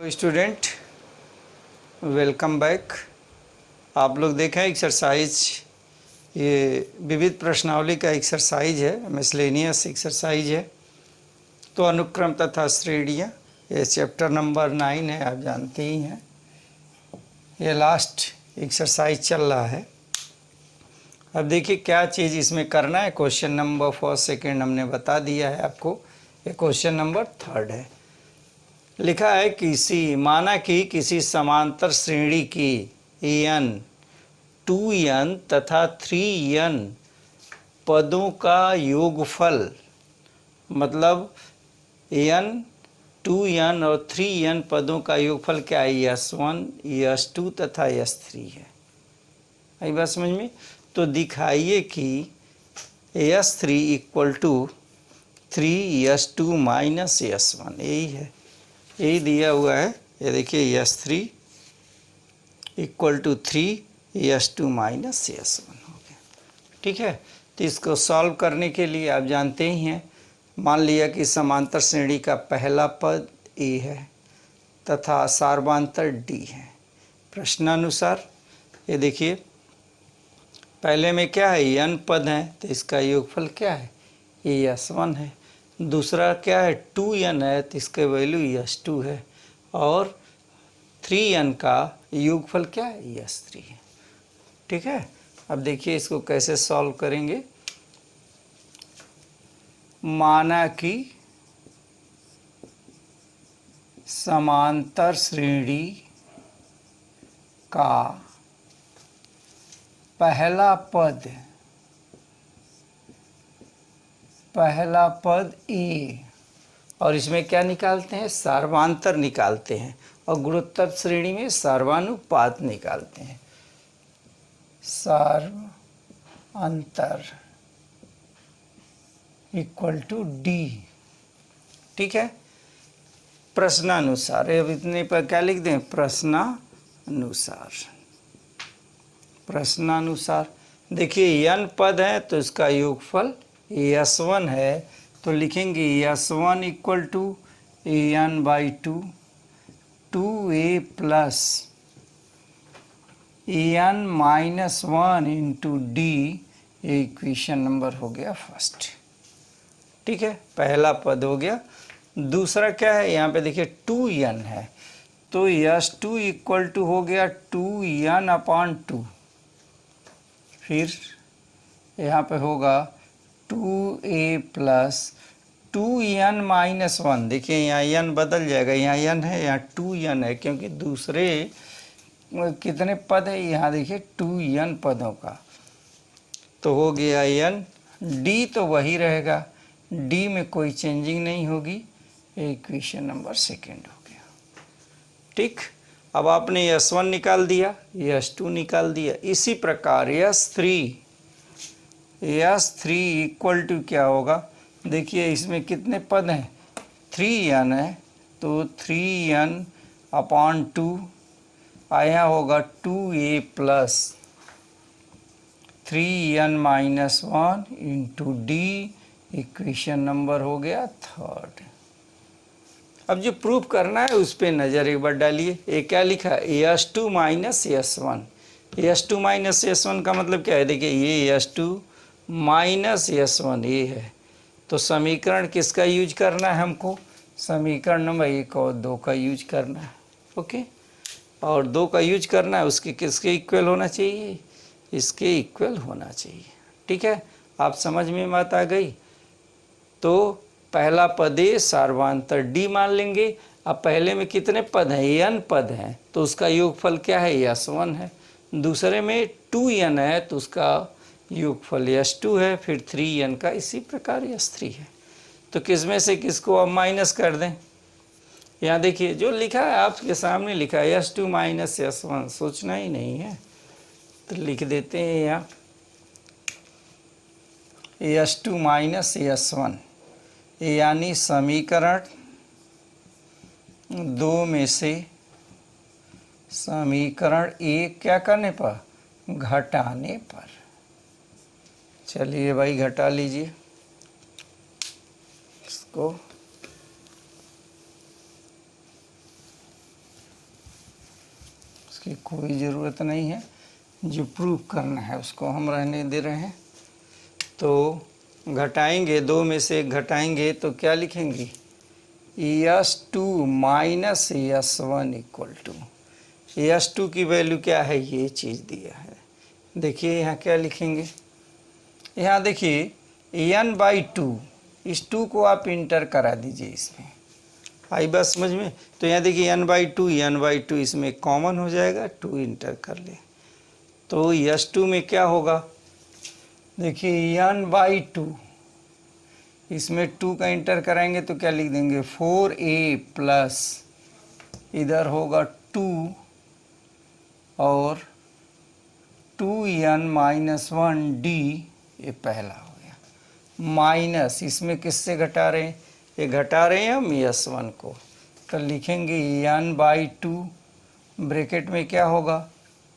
तो student welcome back. आप लोग देखें एक्सरसाइज, ये विविध प्रश्नावली का एक्सरसाइज है, मिसलेनियस एक्सरसाइज है। तो अनुक्रम तथा श्रेणियाँ, ये चैप्टर नंबर 9 है, आप जानते ही हैं। ये लास्ट एक्सरसाइज चल रहा है। अब देखिए क्या चीज़ इसमें करना है। क्वेश्चन नंबर फर्स्ट सेकेंड हमने बता दिया है आपको। ये क्वेश्चन नंबर थर्ड है। लिखा है माना कि किसी समांतर श्रेणी की n 2n तथा 3n पदों का योगफल, मतलब n 2n और 3n पदों का योगफल क्या है, s1 s2 तथा s3 है। आई बात समझ में? तो दिखाइए कि s3 equal to 3s2 minus s1, यही है, यही दिया हुआ है। ये देखिए s3 equal to 3s2 minus s1 हो गया। ठीक है, तो इसको सॉल्व करने के लिए आप जानते ही हैं, मान लिया कि समांतर श्रेणी का पहला पद a है तथा सार्वांतर d है। प्रश्नानुसार ये देखिए, पहले में क्या है, n पद हैं, तो इसका योगफल क्या है, ये s1 है। दूसरा क्या है, 2n है, तो इसके वैल्यू s2 है। और 3n का योगफल क्या है, s3 है। ठीक है, अब देखिए इसको कैसे सॉल्व करेंगे। माना कि समांतर श्रेणी का पहला पद a, और इसमें क्या निकालते हैं, सार्वांतर निकालते हैं, और गुणोत्तर श्रेणी में सार्वानुपात निकालते हैं। सार्वांतर इक्वल टू d। ठीक है, प्रश्नानुसार, अब इतने पर क्या लिख दें, प्रश्नानुसार देखिए n पद है तो इसका योगफल s1 है, तो लिखेंगे s1 equal to n/2 2a plus n-1 into d। Equation number हो गया फर्स्ट। ठीक है, पहला पद हो गया। दूसरा क्या है, यहाँ पे देखिए 2n है, तो s2 इक्वल टू हो गया 2n/2। फिर यहाँ पे होगा 2a प्लस 2n-1। देखिए यहाँ n बदल जाएगा, यहाँ n है, यहाँ 2n है, क्योंकि दूसरे कितने पद है, यहाँ देखिए 2n पदों का, तो हो गया n। d तो वही रहेगा, d में कोई चेंजिंग नहीं होगी। इक्वेशन नंबर सेकेंड हो गया। ठीक, अब आपने s1 निकाल दिया, s2 निकाल दिया। इसी प्रकार s3 इक्वल टू क्या होगा, देखिए इसमें कितने पद हैं, 3n है, तो 3n/2 आया होगा 2a plus 3n-1 into d। Equation number हो गया थर्ड। अब जो प्रूफ करना है उस पर नज़र एक बार डालिए। ये क्या लिखा है, s2 minus s1। s2 minus s1 का मतलब क्या है, देखिए ये s2 माइनस s1 ये है, तो समीकरण किसका यूज करना है हमको, समीकरण नंबर 1 और 2 का यूज करना है। ओके, और 2 का यूज करना है, उसके किसके इक्वल होना चाहिए, इसके इक्वल होना चाहिए। ठीक है, आप समझ में बात आ गई। तो पहला पद ए, सार्वांतर d मान लेंगे। अब पहले में कितने पद हैं, n पद हैं, तो उसका योगफल क्या है, s1 है। दूसरे में 2n है, तो उसका योगफल s2 है। फिर 3n का इसी प्रकार s3 है। तो किस में से किसको अब माइनस कर दें, यहाँ देखिए जो लिखा है आपके सामने लिखा है s2 माइनस s1, सोचना ही नहीं है, तो लिख देते हैं यहाँ s2 माइनस s1, यानी समीकरण 2 में से समीकरण 1 क्या करने पर, घटाने पर। चलिए भाई घटा लीजिए इसको। इसकी कोई ज़रूरत नहीं है, जो प्रूव करना है उसको हम रहने दे रहे हैं। तो घटाएंगे, 2 में से 1 घटाएंगे तो क्या लिखेंगे, S2 minus S1 equal to, S2 की वैल्यू क्या है, ये चीज़ दिया है। देखिए यहाँ क्या लिखेंगे, यहाँ देखिए n/2, इस 2 को आप इंटर करा दीजिए इसमें, आई बात समझ में। तो यहाँ देखिए n/2 इसमें कॉमन हो जाएगा, 2 इंटर कर ले तो S2 में क्या होगा, देखिए n/2 इसमें 2 का इंटर कराएंगे तो क्या लिख देंगे 4a प्लस इधर होगा 2 और 2n-1d, ये पहला हो गया, माइनस इसमें किससे घटा रहे हैं, ये घटा रहे हैं हम S1 को, तो लिखेंगे n/2 ब्रैकेट में क्या होगा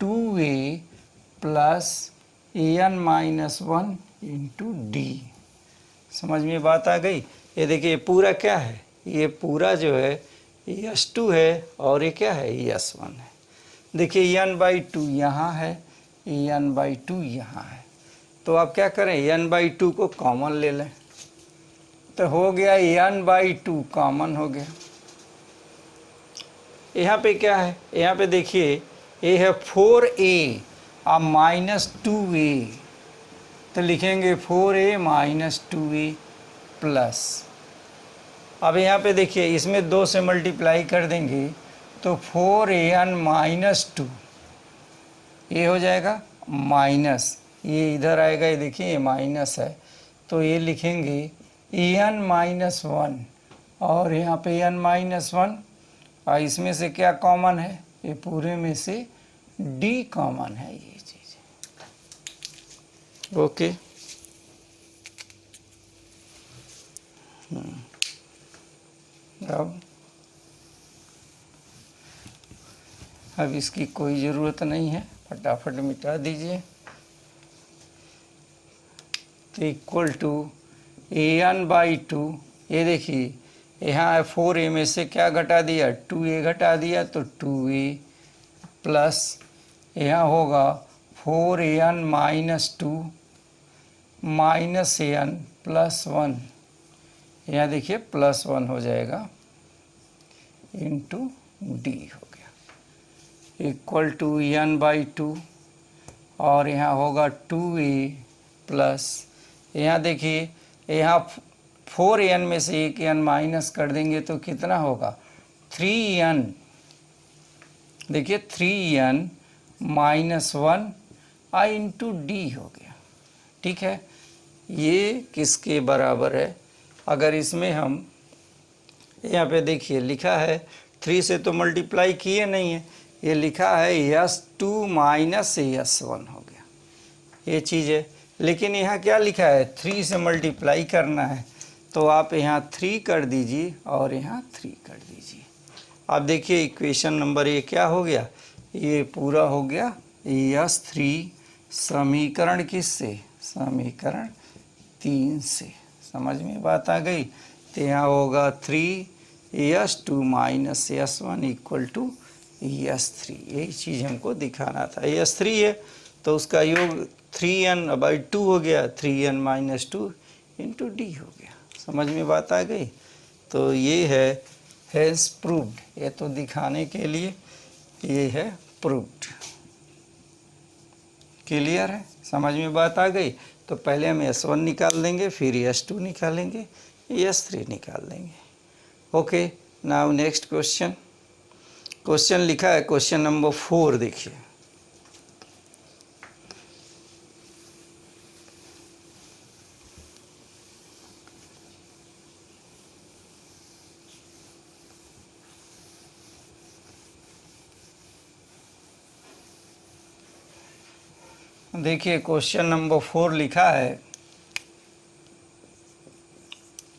2a plus n-1 into D. समझ में बात आ गई। ये देखिए ये पूरा क्या है, ये पूरा जो है S2 है और ये क्या है S1 है। देखिए n/2 यहाँ है, n/2 यहाँ है, तो आप क्या करें n/2 को कॉमन ले लें, तो हो गया n/2 कॉमन हो गया। यहाँ पे क्या है, यहाँ पे देखिए ये है 4a और माइनस 2a, तो लिखेंगे 4a माइनस 2a प्लस, अब यहाँ पे देखिए इसमें 2 से मल्टीप्लाई कर देंगे तो 4an-2 ये हो जाएगा माइनस, ये इधर आएगा, ये देखिए ये माइनस है, तो ये लिखेंगे an-1 और यहाँ पे n-1 और इसमें से क्या कॉमन है, ये पूरे में से d कॉमन है, ये चीज़। ओके अब इसकी कोई ज़रूरत नहीं है, फटाफट मिटा दीजिए। तो इक्वल टू an/2, ये देखिए यहाँ 4a में से क्या घटा दिया 2a घटा दिया तो 2a प्लस यहाँ होगा 4an-2 माइनस an प्लस 1, यहाँ देखिए प्लस 1 हो जाएगा इंटू डी हो गया, इक्वल टू n/2 और यहाँ होगा 2a प्लस, यहाँ देखिए यहाँ 4n में से एक n माइनस कर देंगे तो कितना होगा 3n, देखिए 3n-1 इंटू डी हो गया। ठीक है, ये किसके बराबर है, अगर इसमें हम यहाँ पे देखिए लिखा है 3 से तो मल्टीप्लाई किए नहीं है, ये लिखा है S2 माइनस S1 हो गया, ये चीज़ है। लेकिन यहाँ क्या लिखा है 3 से मल्टीप्लाई करना है, तो आप यहाँ 3 कर दीजिए और यहाँ 3 कर दीजिए। आप देखिए इक्वेशन नंबर ये क्या हो गया, ये पूरा हो गया S3 समीकरण किससे, समीकरण 3 से। समझ में बात आ गई। तो यहाँ होगा 3S2 minus S1 equal to S3, यही चीज़ हमको दिखाना था। S3 है तो उसका योग 3n/2 हो गया, 3n-2 इंटू डी हो गया। समझ में बात आ गई। तो ये है हैज़ प्रूव्ड, ये तो दिखाने के लिए ये है प्रूव्ड। क्लियर है, समझ में बात आ गई। तो पहले हम S1 निकाल देंगे, फिर S2 निकालेंगे, S3 निकाल देंगे। Okay, now next question. Question लिखा है क्वेश्चन नंबर 4, देखिए देखिए क्वेश्चन नंबर 4 लिखा है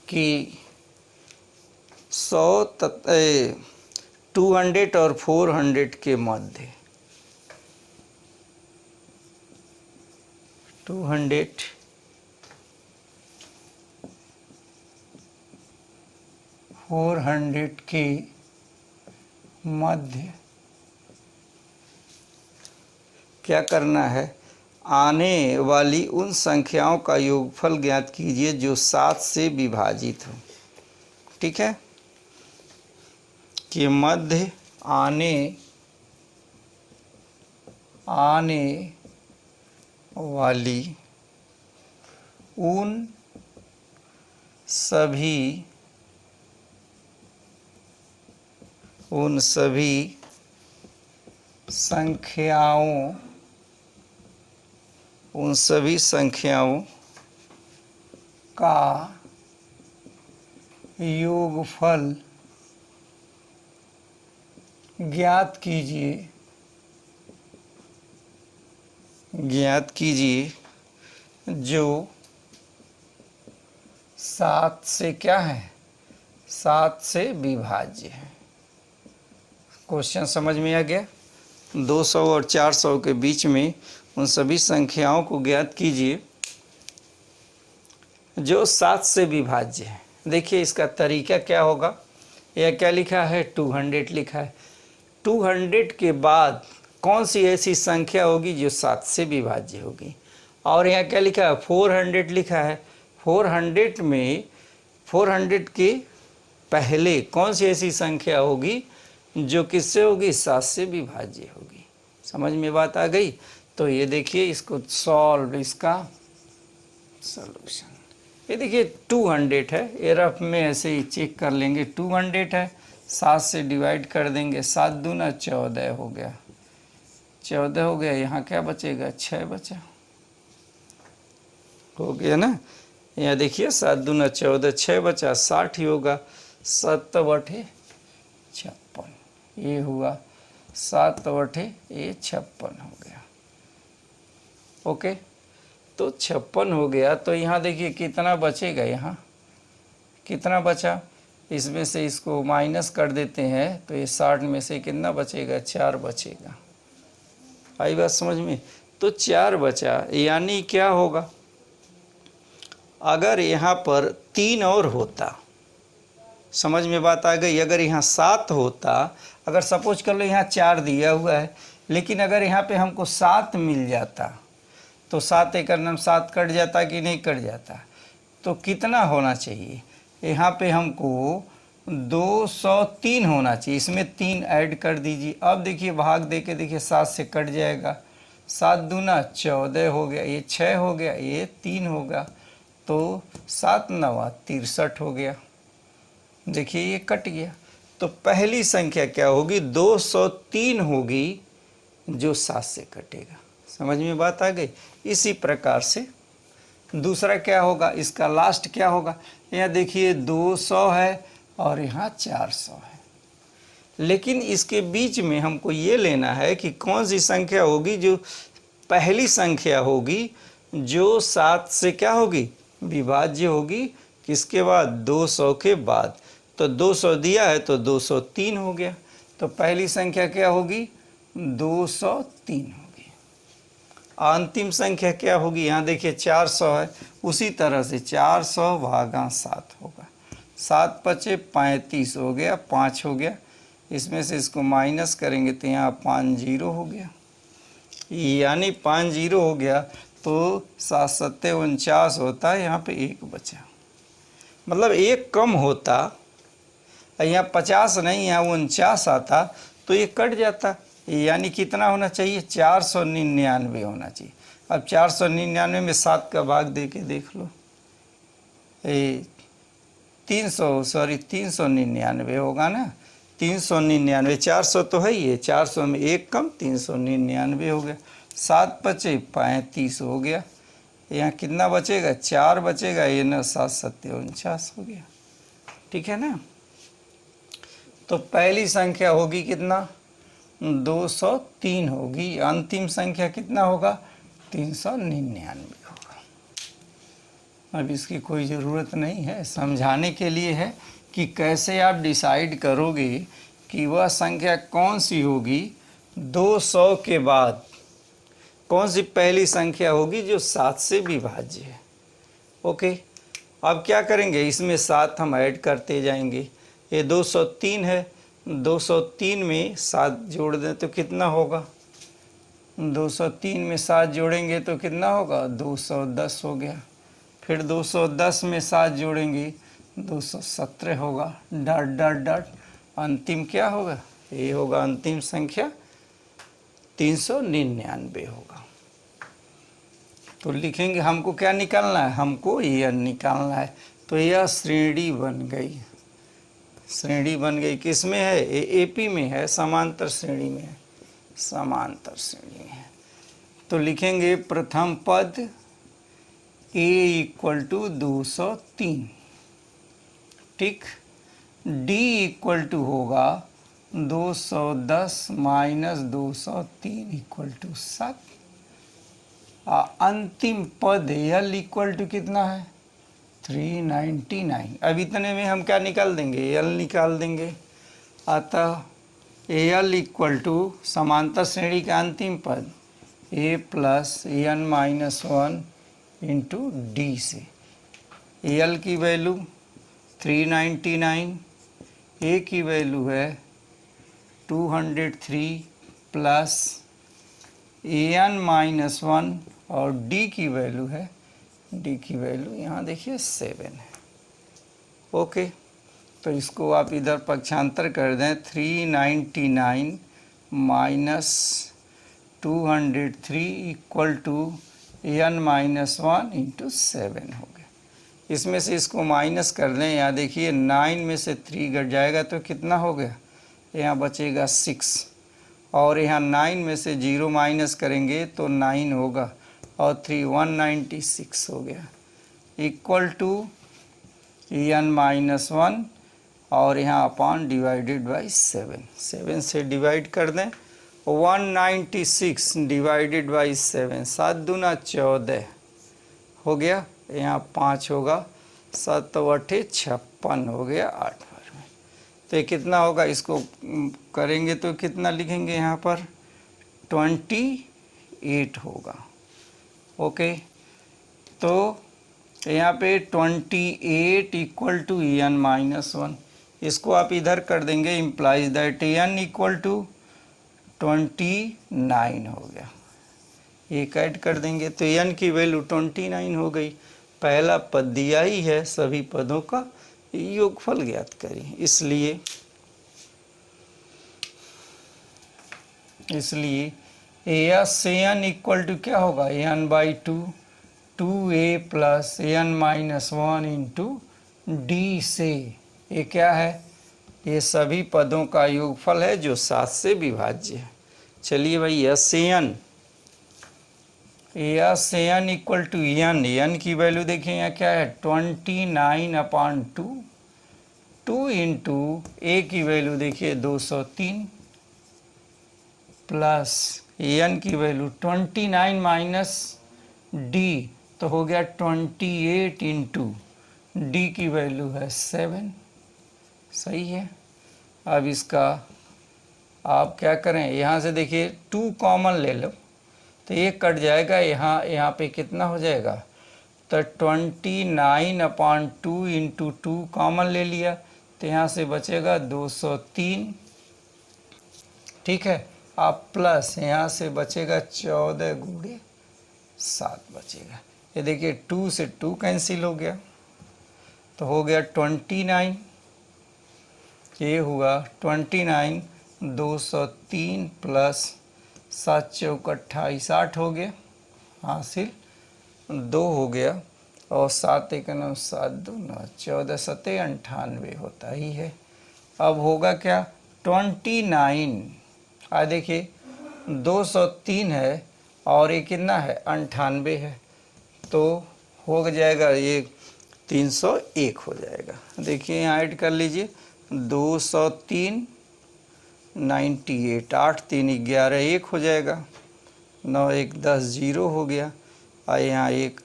कि 200 और 400 के मध्य 200 400 के मध्य क्या करना है, आने वाली उन संख्याओं का योगफल ज्ञात कीजिए जो 7 से विभाजित हो। ठीक है, कि मध्य आने वाली उन सभी संख्याओं का योगफल ज्ञात कीजिए जो 7 से क्या है, 7 से विभाज्य है। क्वेश्चन समझ में आ गया। 200 और 400 के बीच में उन सभी संख्याओं को ज्ञात कीजिए जो 7 से विभाज्य है। देखिए इसका तरीका क्या होगा, यह क्या लिखा है, 200 लिखा है। 200 के बाद कौन सी ऐसी संख्या होगी जो 7 से विभाज्य होगी, और यहाँ क्या लिखा है, 400 लिखा है। 400 में 400 के पहले कौन सी ऐसी संख्या होगी जो किससे होगी, 7 से विभाज्य होगी। समझ में बात आ गई। तो ये देखिए इसको सॉल्व, इसका सॉल्यूशन, ये देखिए 200 है, ये रफ में ऐसे ही चेक कर लेंगे। 200 है, 7 से डिवाइड कर देंगे, 7 दूना 14 हो गया, 14 हो गया। यहाँ क्या बचेगा, 6 बचा, हो गया ना। यहाँ देखिए 7 दूना 14, 6 बचा, 60 ही होगा। 7/56 ये हुआ, 7/56 हो गया। ओके, तो 56 हो गया। तो यहाँ देखिए कितना बचेगा, यहाँ कितना बचा, इसमें से इसको माइनस कर देते हैं तो ये 60 में से कितना बचेगा, 4 बचेगा। आई बात समझ में। तो 4 बचा, यानी क्या होगा, अगर यहाँ पर 3 और होता, समझ में बात आ गई। अगर यहाँ 7 होता, अगर सपोज कर लो यहाँ 4 दिया हुआ है, लेकिन अगर यहाँ पे हमको 7 मिल जाता तो 7 एक नाम 7 कट जाता कि नहीं कट जाता। तो कितना होना चाहिए, यहाँ पे हमको 203 होना चाहिए, इसमें 3 ऐड कर दीजिए। अब देखिए भाग दे के देखिए 7 से कट जाएगा, 7 दूना 14 हो गया, ये 6 हो गया, ये 3 होगा, तो 7 9 63 हो गया। देखिए ये कट गया। तो पहली संख्या क्या होगी, 203 होगी जो 7 से कटेगा। समझ में बात आ गई। इसी प्रकार से दूसरा क्या होगा, इसका लास्ट क्या होगा, यहाँ देखिए 200 है और यहाँ 400 है, लेकिन इसके बीच में हमको ये लेना है कि कौन सी संख्या होगी जो पहली संख्या होगी जो 7 से क्या होगी, विभाज्य होगी। किसके बाद, 200 के बाद। तो 200 दिया है तो 203 हो गया। तो पहली संख्या क्या होगी, 203 होगी। अंतिम संख्या क्या होगी, यहाँ देखिए 400 है, उसी तरह से 400 भागा 7 होगा। 7 पचे 35 हो गया, 5 हो गया, इसमें से इसको माइनस करेंगे तो यहाँ 5 0 हो गया, यानी 5 0 हो गया। तो 7 7 49 होता है, यहाँ पे 1 बचा, मतलब 1 कम होता, यहाँ 50 नहीं, यहाँ 49 आता तो ये कट जाता, यानी कितना होना चाहिए, 499 होना चाहिए। अब 499 में 7 का भाग दे के देख लो, 399 होगा ना, 399, 400 तो है ही है, 400 में 1 कम, 399 हो गया। 7 पचे 35 हो गया, यहाँ कितना बचेगा, 4 बचेगा, ये ना 7 7 49 हो गया। ठीक है ना। तो पहली संख्या होगी कितना, 203 होगी। अंतिम संख्या कितना होगा, 399 होगा। अब इसकी कोई ज़रूरत नहीं है, समझाने के लिए है कि कैसे आप डिसाइड करोगे कि वह संख्या कौन सी होगी 200 के बाद, कौन सी पहली संख्या होगी जो 7 से विभाज्य है। ओके, अब क्या करेंगे, इसमें 7 हम ऐड करते जाएंगे। ये 203 है, 203 में 7 जोड़ दें तो कितना होगा, 203 में 7 जोड़ेंगे तो कितना होगा, 210 हो गया। फिर 210 में 7 जोड़ेंगे 217 होगा। डॉट डॉट डॉट, अंतिम क्या होगा, ये होगा अंतिम संख्या 399 होगा। तो लिखेंगे हमको क्या निकालना है, हमको यह निकालना है। तो यह श्रेणी बन गई, श्रेणी बन गई। किस में है, ये एपी में है, समांतर श्रेणी में है, समांतर श्रेणी में है। तो लिखेंगे प्रथम पद a इक्वल टू 203, ठीक। d इक्वल टू होगा 210 माइनस 203 इक्वल टू 7। अंतिम पद l इक्वल टू कितना है, 399। अब इतने में हम क्या निकाल देंगे, l निकाल देंगे। अतः al इक्वल टू समांतर श्रेणी का अंतिम पद a plus n minus 1 into D से। al की वैल्यू 399, a की वैल्यू है 203 प्लस an माइनस 1 और d की वैल्यू है, d की वैल्यू यहाँ देखिए 7 है। ओके, तो इसको आप इधर पक्षांतर कर दें, 399 minus 203 equal to n minus 1 into 7 हो गया। इसमें से इसको माइनस कर दें, यहाँ देखिए 9 में से 3 घट जाएगा तो कितना हो गया, यहाँ बचेगा 6, और यहाँ 9 में से 0 माइनस करेंगे तो 9 होगा, और 3 196 हो गया, इक्वल टू n माइनस 1 और यहाँ अपॉन डिवाइडेड बाई 7। 7 से डिवाइड कर दें, 196 डिवाइडेड बाई 7, 7 दूना 14 हो गया, यहाँ 5 होगा, 7 8 56 हो गया 8 बार में। तो ये कितना होगा, इसको करेंगे तो कितना लिखेंगे, यहाँ पर 28 होगा। ओके, तो यहाँ पे 28 इक्वल टू n माइनस 1, इसको आप इधर कर देंगे, implies that n equal to 29 हो गया। एक ऐड कर देंगे तो n की वैल्यू 29 हो गई। पहला पद दिया ही है, सभी पदों का योगफल ज्ञात करें। इसलिए a से n इक्वल टू क्या होगा, n by 2, 2a plus n minus 1 into D से, ये क्या है, ये सभी पदों का योगफल है जो 7 से विभाज्य है। चलिए भाई, s से n इक्वल टू n की वैल्यू देखिए यहाँ क्या है, 29 अपॉन 2 इंटू a की वैल्यू देखिए 203 प्लस n की वैल्यू 29 माइनस d तो हो गया 28 इंटू d की वैल्यू है 7। सही है। अब इसका आप क्या करें, यहाँ से देखिए 2 कॉमन ले लो तो ये कट जाएगा, यहाँ पे कितना हो जाएगा, तो 29 अपॉन 2 इंटू 2 कॉमन ले लिया तो यहाँ से बचेगा 203, ठीक है। आप प्लस यहाँ से बचेगा 14 गुणे 7 बचेगा। ये देखिए 2 से 2 कैंसिल हो गया तो हो गया 29, ये हुआ 29, 203 प्लस 7 चौक 28, 8 हो गया, हासिल 2 हो गया, और 7 1 9 7 2 9 14 7 98 होता ही है। अब होगा क्या, 29, देखिए 203 है और ये कितना है 98 है, तो हो जाएगा ये 301 हो जाएगा। देखिए यहाँ ऐड कर लीजिए, 203 98, 8 3 11 1 हो जाएगा, 9 1 10 0 हो गया, और यहाँ 1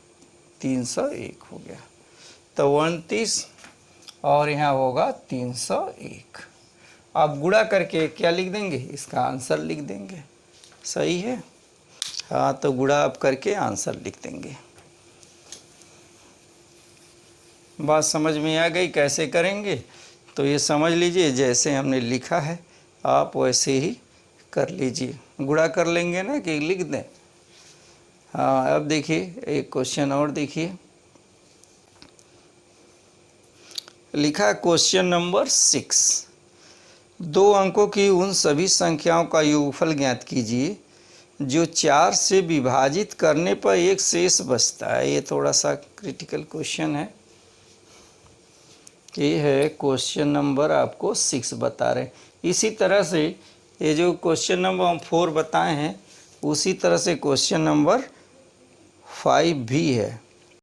301 हो गया, तो 29 और यहाँ होगा 301। आप गुणा करके क्या लिख देंगे, इसका आंसर लिख देंगे। सही है, हाँ, तो गुणा आप करके आंसर लिख देंगे। बात समझ में आ गई कैसे करेंगे, तो ये समझ लीजिए जैसे हमने लिखा है आप वैसे ही कर लीजिए। गुणा कर लेंगे ना कि लिख दें? हाँ, अब देखिए एक क्वेश्चन और देखिए, लिखा क्वेश्चन नंबर 6, 2 अंकों की उन सभी संख्याओं का योगफल ज्ञात कीजिए जो 4 से विभाजित करने पर एक शेष बचता है। ये थोड़ा सा क्रिटिकल क्वेश्चन है। ये है क्वेश्चन नंबर आपको 6 बता रहे हैं। इसी तरह से ये जो क्वेश्चन नंबर हम 4 बताए हैं, उसी तरह से क्वेश्चन नंबर 5 भी है।